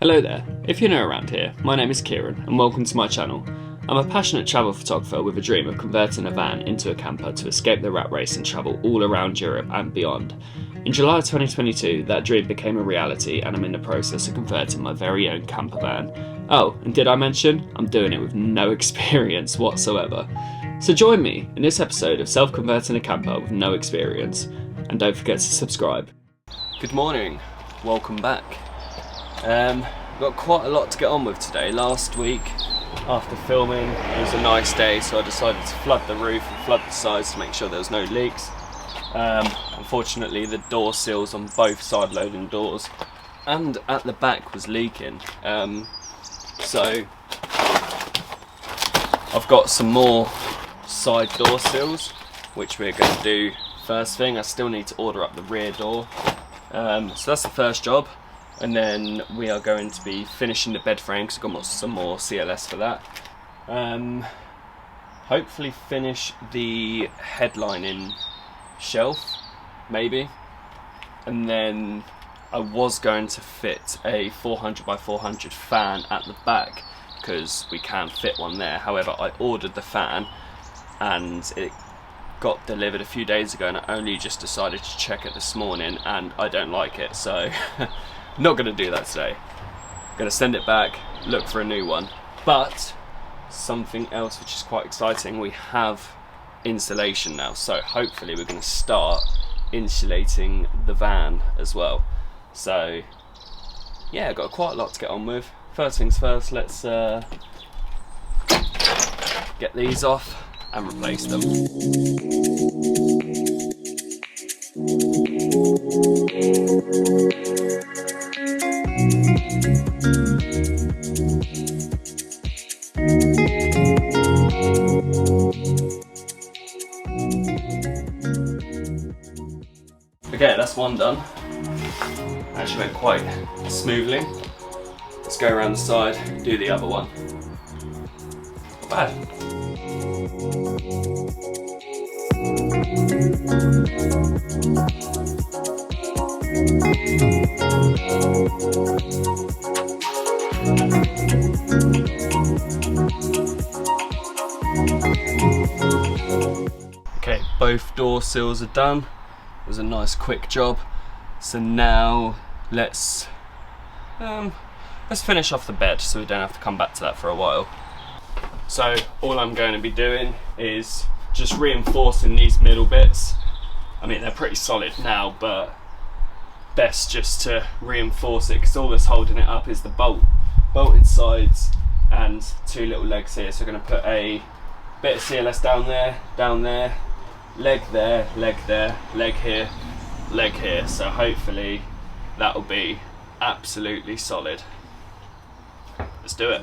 Hello there, if you're new around here, my name is Kieran and welcome to my channel. I'm a passionate travel photographer with a dream of converting a van into a camper to escape the rat race and travel all around Europe and beyond. In July of 2022, that dream became a reality and I'm in the process of converting my very own camper van. Oh, and did I mention, I'm doing it with no experience whatsoever. So join me in this episode of Self-Converting a Camper with No Experience, and don't forget to subscribe. Good morning, welcome back. Got quite a lot to get on with today. Last week, after filming, it was a nice day, so I decided to flood the roof and flood the sides to make sure there was no leaks. Unfortunately, the door seals on both side loading doors and at the back was leaking. So I've got some more side door seals, which we're going to do first thing. I still need to order up the rear door. So that's the first job. And then we are going to be finishing the bed frame because I've got some more CLS for that. Hopefully finish the headlining shelf, maybe. And then I was going to fit a 400 by 400 fan at the back because we can fit one there. However, I ordered the fan and it got delivered a few days ago and I only just decided to check it this morning and I don't like it, so not going to do that today. Going to send it back, look for a new one. But something else which is quite exciting, we have insulation now, so hopefully we're going to start insulating the van as well. So yeah, I've got quite a lot to get on with. First things first, let's get these off and replace them. Okay, that's one done. Actually went quite smoothly. Let's go around the side, do the other one. Not bad. Okay, both door sills are done. It was a nice quick job. So now let's finish off the bed so we don't have to come back to that for a while. So all I'm going to be doing is just reinforcing these middle bits. I mean, they're pretty solid now, but best just to reinforce it because all that's holding it up is the bolted sides and two little legs here. So we're going to put a bit of CLS down there, leg there, leg here, leg here. So hopefully that'll be absolutely solid. Let's do it.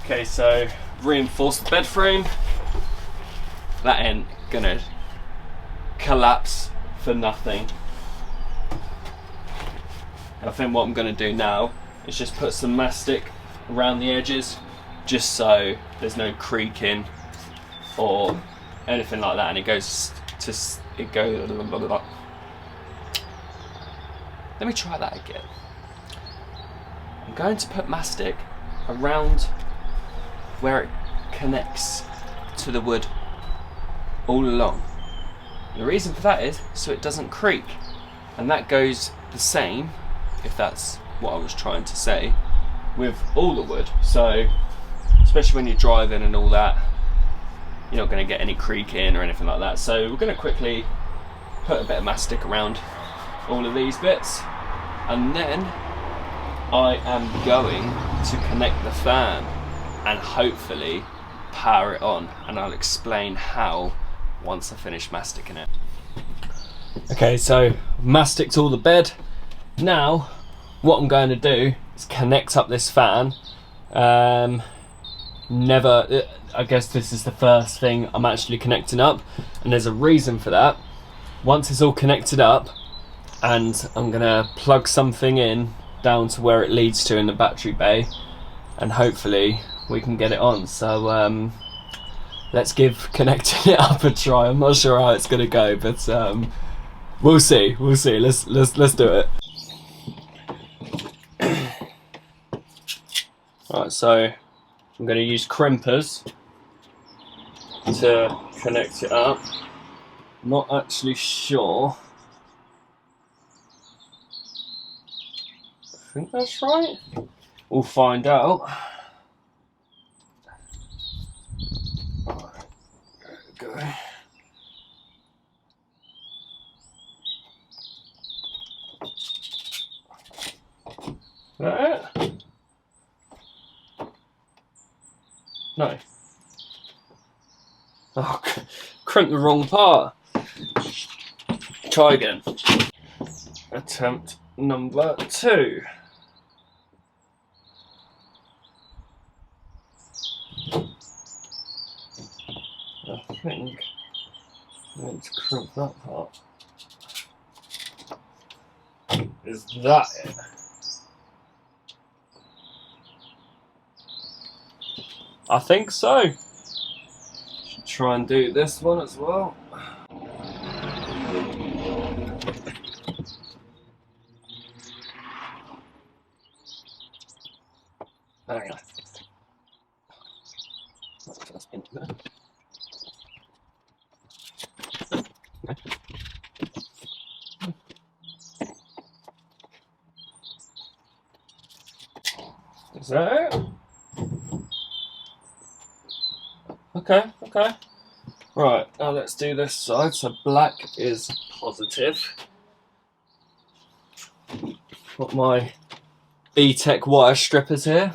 Okay, so reinforce the bed frame. That ain't gonna collapse for nothing. I think what I'm gonna do now is just put some mastic around the edges just so there's no creaking or anything like that, and it goes. Let me try that again. I'm going to put mastic around where it connects to the wood all along. And the reason for that is so it doesn't creak, and that goes the same, if that's what I was trying to say, with all the wood. So especially when you're driving and all that, you're not going to get any creaking or anything like that. So we're going to quickly put a bit of mastic around all of these bits, and then I am going to connect the fan and hopefully power it on, and I'll explain how once I finish masticing it. Okay, so I've masticked all the bed. Now what I'm going to do connect up this fan. Never, I guess this is the first thing I'm actually connecting up, and there's a reason for that. Once it's all connected up, and I'm gonna plug something in down to where it leads to in the battery bay, and hopefully we can get it on. So let's give connecting it up a try. I'm not sure how it's gonna go, but we'll see. Let's do it. Right, so I'm going to use crimpers to connect it up. Not actually sure. I think that's right. We'll find out. Alright, there we go. Is that it? No. Oh, crimped the wrong part. Try again. Attempt number 2. I think I need to crimp that part. Is that it? I think so. Should try and do this one as well. Hang on. Is that it? Okay. Right, now let's do this side. So black is positive. Got my VTech wire strippers here.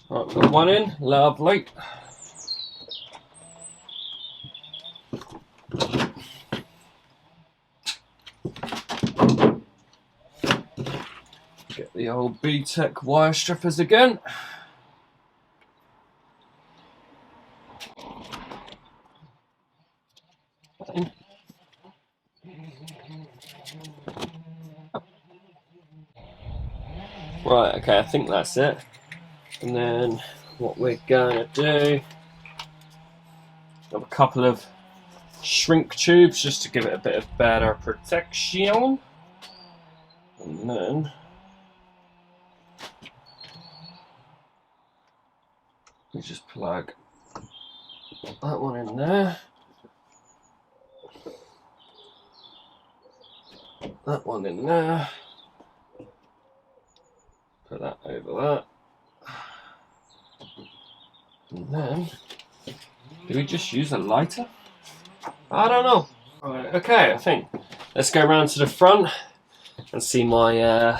Right, we've got one in, lovely. Get the old VTech wire strippers again. Right, okay, I think that's it. And then what we're gonna do, have a couple of shrink tubes just to give it a bit of better protection. And then we just plug that one in there. That one in there. Put that over that. And then, do we just use a lighter? I don't know. Right, okay, I think. Let's go around to the front and see my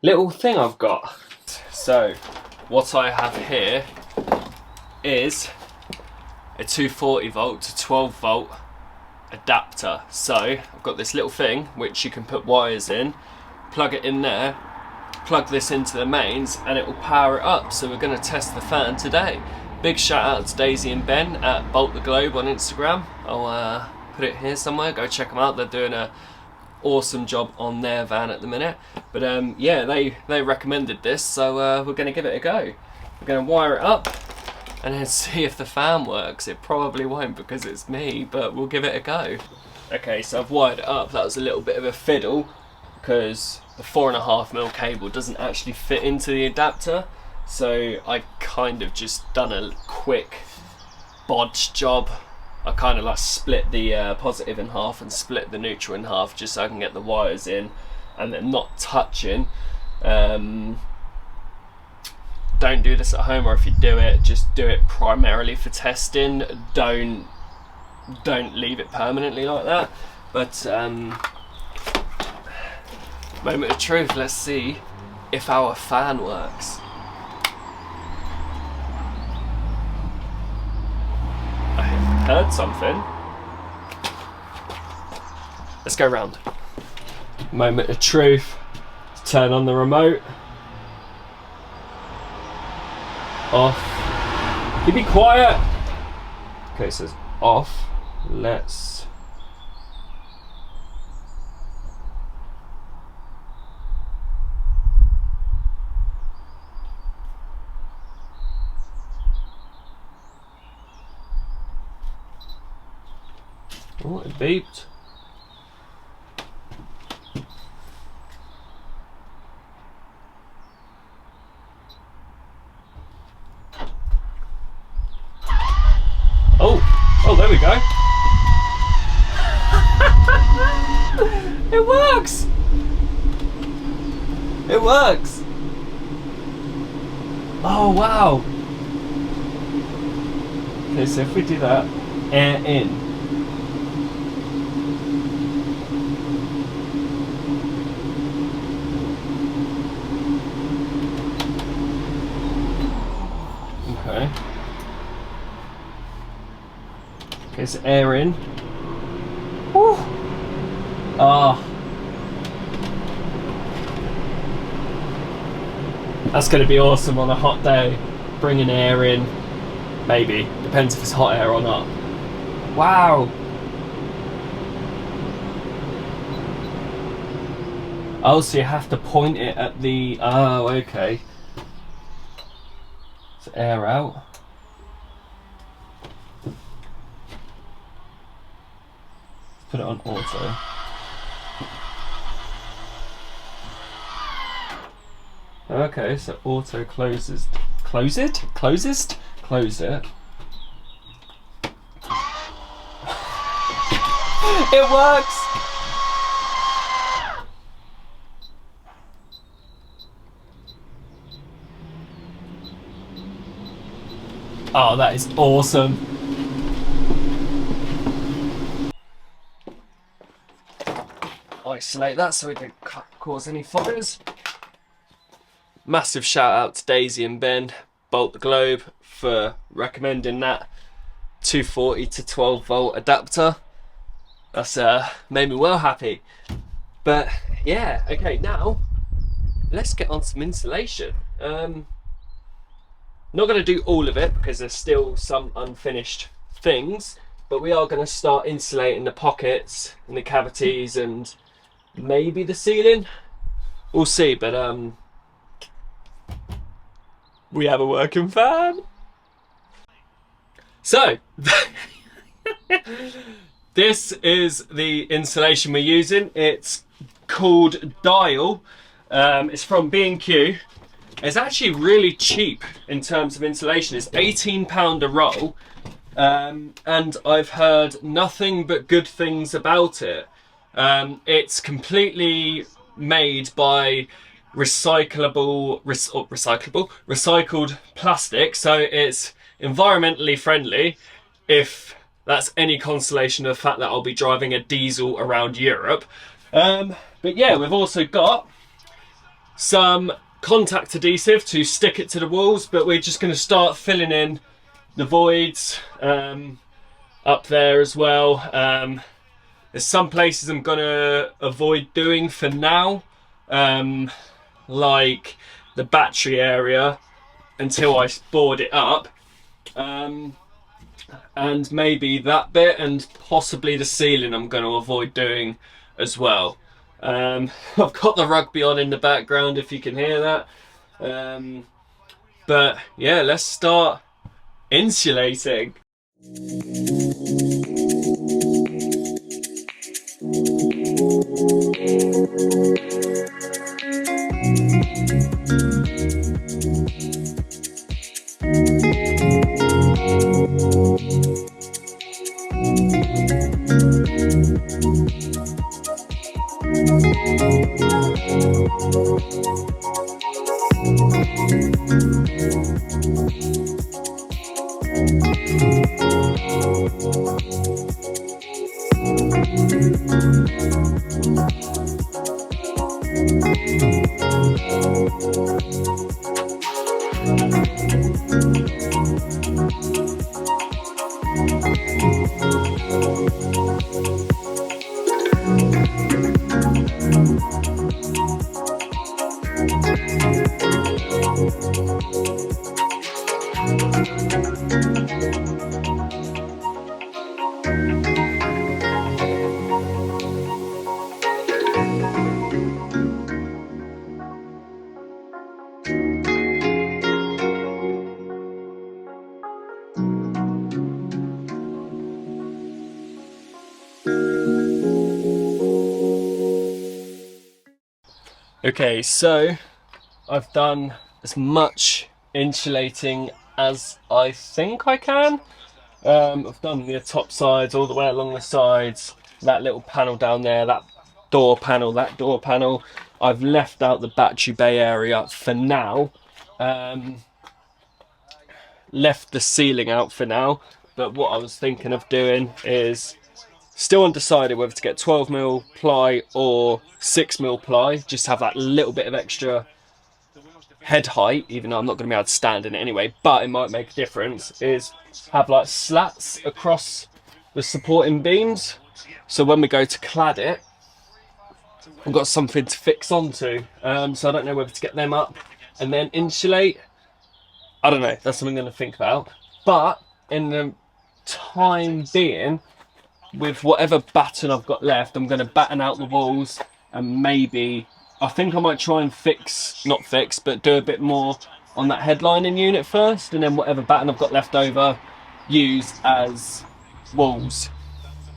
little thing I've got. So, what I have here is a 240 volt to 12 volt adapter. So, I've got this little thing which you can put wires in, plug it in there, plug this into the mains, and it will power it up. So we're going to test the fan today. Big shout out to Daisy and Ben at Bolt the Globe on Instagram. I'll put it here somewhere, go check them out. They're doing an awesome job on their van at the minute. But yeah, they recommended this, so we're going to give it a go. We're going to wire it up and then see if the fan works. It probably won't because it's me, but we'll give it a go. Okay, so I've wired it up. That was a little bit of a fiddle because the 4.5mm cable doesn't actually fit into the adapter, so I kind of just done a quick bodge job. I kind of like split the positive in half and split the neutral in half just so I can get the wires in and then not touching. Don't do this at home, or if you do it, just do it primarily for testing. Don't leave it permanently like that. But Moment of truth, let's see if our fan works. I heard something. Let's go round. Moment of truth. Turn on the remote. Off. Can you be quiet? Okay, it says off. Let's... Oh, it beeped. Oh, there we go. It works. It works. Oh, wow. Okay, so if we do that, air in. Okay. Okay, so air in. Woo! Ah. That's going to be awesome on a hot day. Bringing air in. Maybe. Depends if it's hot air or not. Wow! Oh, so you have to point it at the... Oh, okay. So air out. Put it on auto. Okay, so auto closes. Close it? Closest? Close it. It works! Oh, that is awesome. Isolate that so we don't cause any fires. Massive shout out to Daisy and Ben, Bolt the Globe, for recommending that 240 to 12 volt adapter. That's made me well happy. But yeah, okay, now let's get on some insulation. Not going to do all of it because there's still some unfinished things, but we are going to start insulating the pockets and the cavities and maybe the ceiling. We'll see, but we have a working fan. So this is the insulation we're using. It's called Dial. It's from B&Q. It's actually really cheap in terms of insulation. It's £18 a roll, and I've heard nothing but good things about it. It's completely made by recycled plastic, so it's environmentally friendly, if that's any consolation of the fact that I'll be driving a diesel around Europe. But yeah, we've also got some contact adhesive to stick it to the walls, but we're just going to start filling in the voids up there as well. There's some places I'm going to avoid doing for now, like the battery area until I board it up, and maybe that bit, and possibly the ceiling I'm going to avoid doing as well. I've got the rugby on in the background if you can hear that, but yeah, let's start insulating. Okay, so I've done as much insulating as I think I can. I've done the top sides all the way along the sides, that little panel down there, that door panel, that door panel. I've left out the battery bay area for now. Left the ceiling out for now, but what I was thinking of doing is still undecided whether to get 12mm ply or 6mm ply, just have that little bit of extra head height, even though I'm not going to be able to stand in it anyway, but it might make a difference, is have like slats across the supporting beams, so when we go to clad it, I've got something to fix onto, so I don't know whether to get them up and then insulate. I don't know, that's something I'm going to think about, but in the time being, with whatever batten I've got left, I'm going to batten out the walls and maybe, I think I might try and not fix, but do a bit more on that headlining unit first, and then whatever batten I've got left over, use as walls,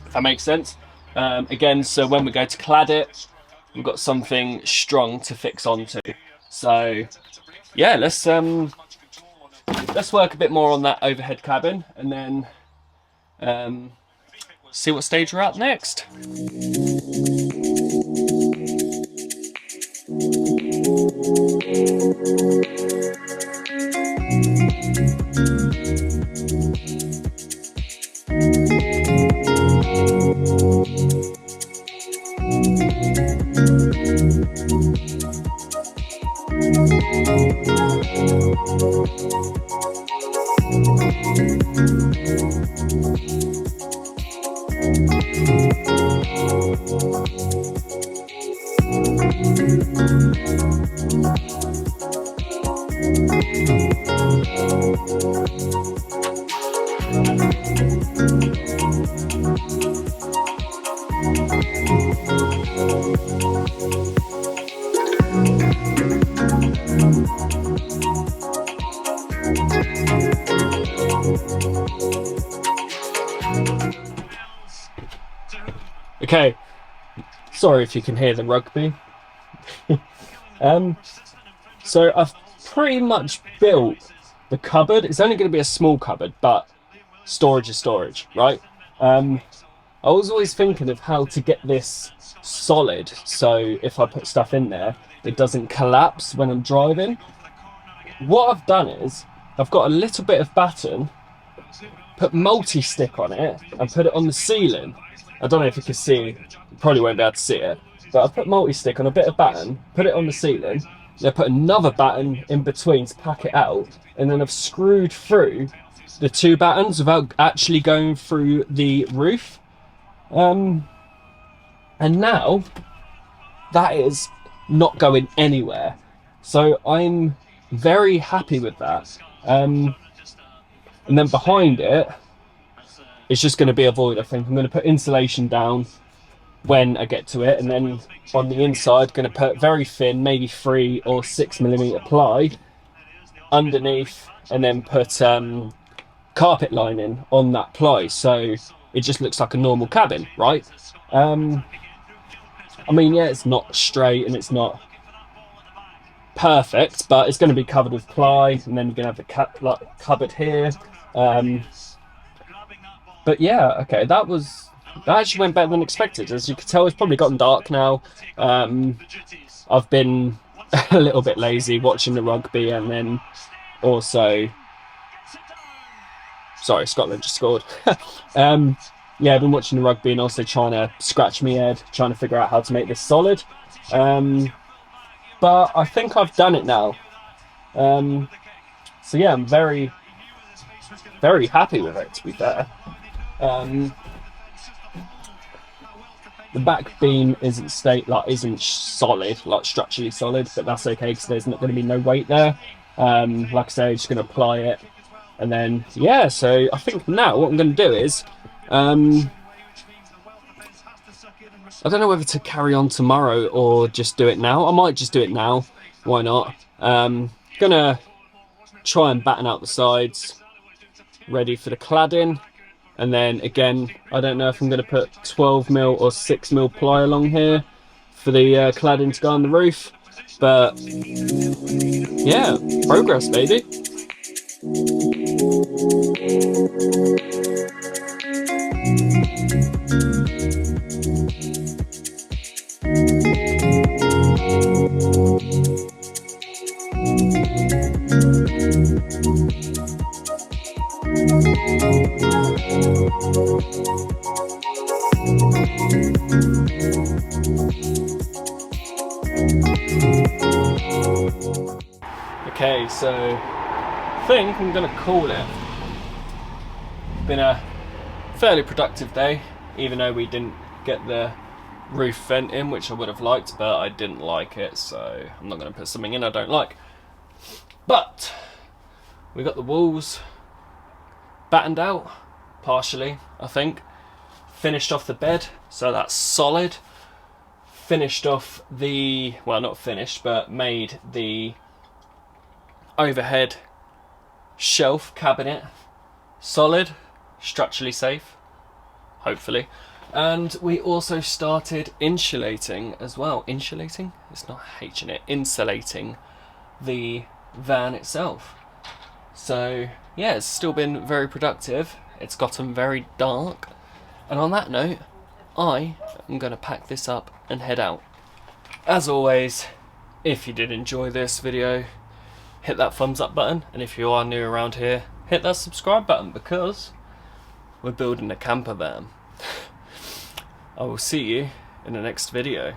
if that makes sense. Again, so when we go to clad it, we've got something strong to fix onto. So yeah, let's work a bit more on that overhead cabin, and then see what stage we're at next. Okay, sorry if you can hear the rugby. So I've pretty much built the cupboard. It's only going to be a small cupboard, but storage is storage, right? I was always thinking of how to get this solid, so if I put stuff in there, it doesn't collapse when I'm driving. What I've done is, I've got a little bit of batten, put multi-stick on it, and put it on the ceiling. I don't know if you can see, you probably won't be able to see it, but I've put multi-stick on a bit of batten, put it on the ceiling, then I put another batten in between to pack it out, and then I've screwed through the two battens without actually going through the roof. And now that is not going anywhere. So I'm very happy with that. And then behind it, it's just going to be a void, I think. I'm going to put insulation down when I get to it, and then on the inside, going to put very thin, maybe 3 or 6mm ply underneath, and then put carpet lining on that ply, so it just looks like a normal cabin, right? I mean, yeah, it's not straight and it's not perfect, but it's going to be covered with ply, and then you're going to have the cupboard here. But yeah, okay, that actually went better than expected. As you can tell, it's probably gotten dark now. I've been a little bit lazy watching the rugby, and then also, sorry, Scotland just scored. Yeah, I've been watching the rugby and also trying to scratch my head, trying to figure out how to make this solid. But I think I've done it now. So yeah, I'm very, very happy with it, to be fair. The back beam isn't solid, like structurally solid, but that's okay because there's not going to be no weight there. Like I say, I'm just going to apply it, and then yeah. So I think now what I'm going to do is, I don't know whether to carry on tomorrow or just do it now. I might just do it now. Why not? Gonna try and batten out the sides, ready for the cladding. And then again, I don't know if I'm going to put 12mm or 6mm ply along here for the cladding to go on the roof. But yeah, progress, baby. Okay, so I think I'm going to call it. It's been a fairly productive day, even though we didn't get the roof vent in, which I would have liked, but I didn't like it, so I'm not going to put something in I don't like. But we got the walls battened out, partially, I think. Finished off the bed, so that's solid. Finished off the, well, not finished, but made the overhead shelf cabinet solid, structurally safe, hopefully. And we also started insulating as well. Insulating? It's not H in it. Insulating the van itself. So yeah, it's still been very productive. It's gotten very dark. And on that note, I am going to pack this up and head out. As always, if you did enjoy this video, hit that thumbs up button, and if you are new around here, hit that subscribe button, because we're building a camper van. I will see you in the next video.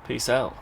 Peace out.